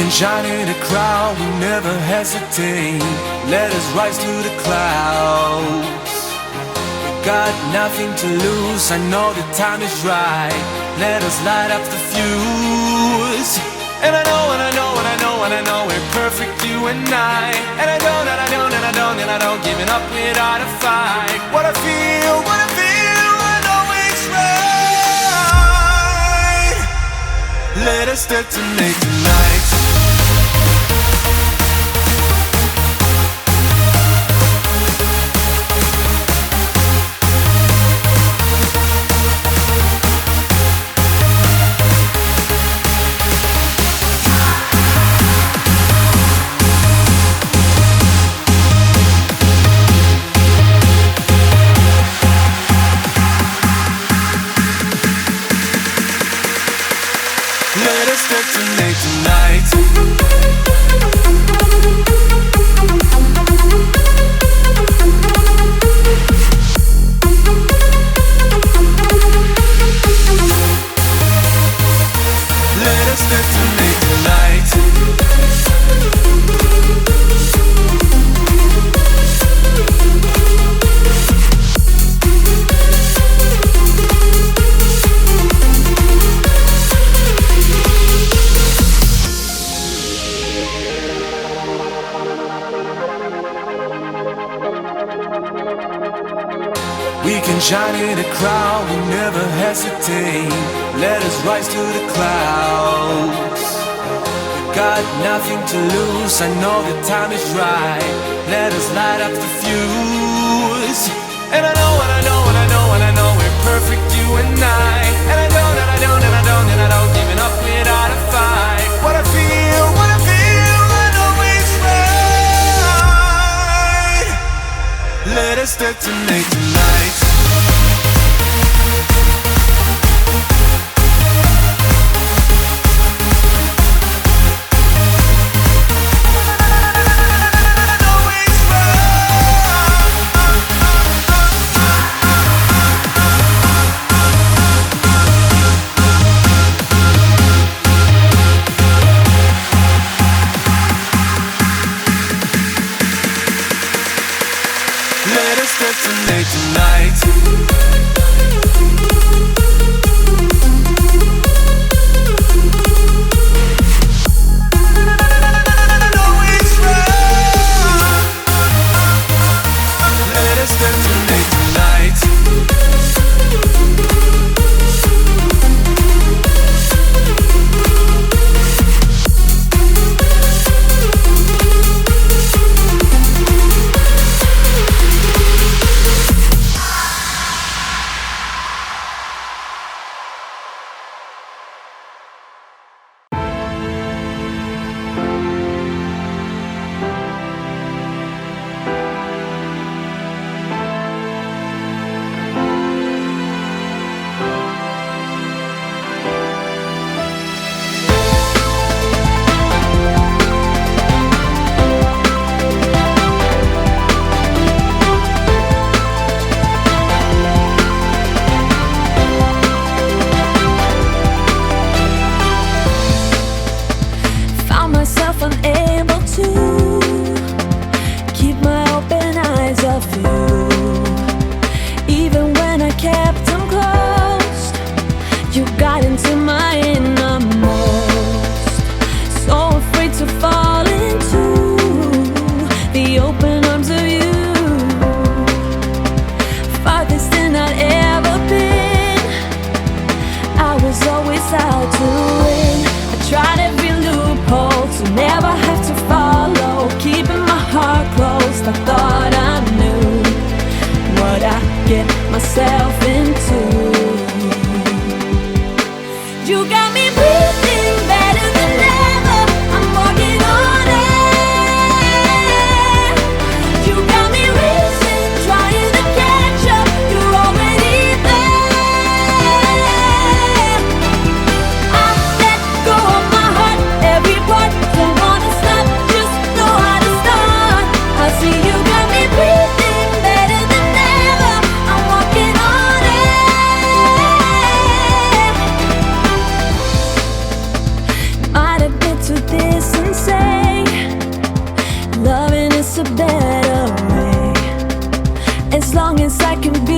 can shine in a crowd, we never hesitate. Let us rise to the clouds. We got nothing to lose, I know the time is right. Let us light up the fuse. And I know, and I know, and I know, and I know we're perfect, you and I. And I don't, and I don't, and I don't, and I don't giving up without a fight. What I feel, I know it's right. Let us detonate tonight. Let us detonate tonight. Let us detonate tonight. We can shine in a crowd, we never hesitate. Let us rise to the clouds. We got nothing to lose, I know the time is right. Let us light up the fuse. And I know, and I know, and I know, and I know we're perfect, you and I. And I don't, and I don't, and I don't, and I don't giving up without a fight. What I feel, I know it's right. Let us detonate tonight. Let us detonate tonight. Let us detonate tonight. Myself into. You got me breathing better than ever. I'm walking on air. You got me racing, trying to catch up. You're already there. I let go of my heart, every part. Don't wanna stop, just know how to start. I see you got me breathing better than ever. I'm walking on air. as long as I can be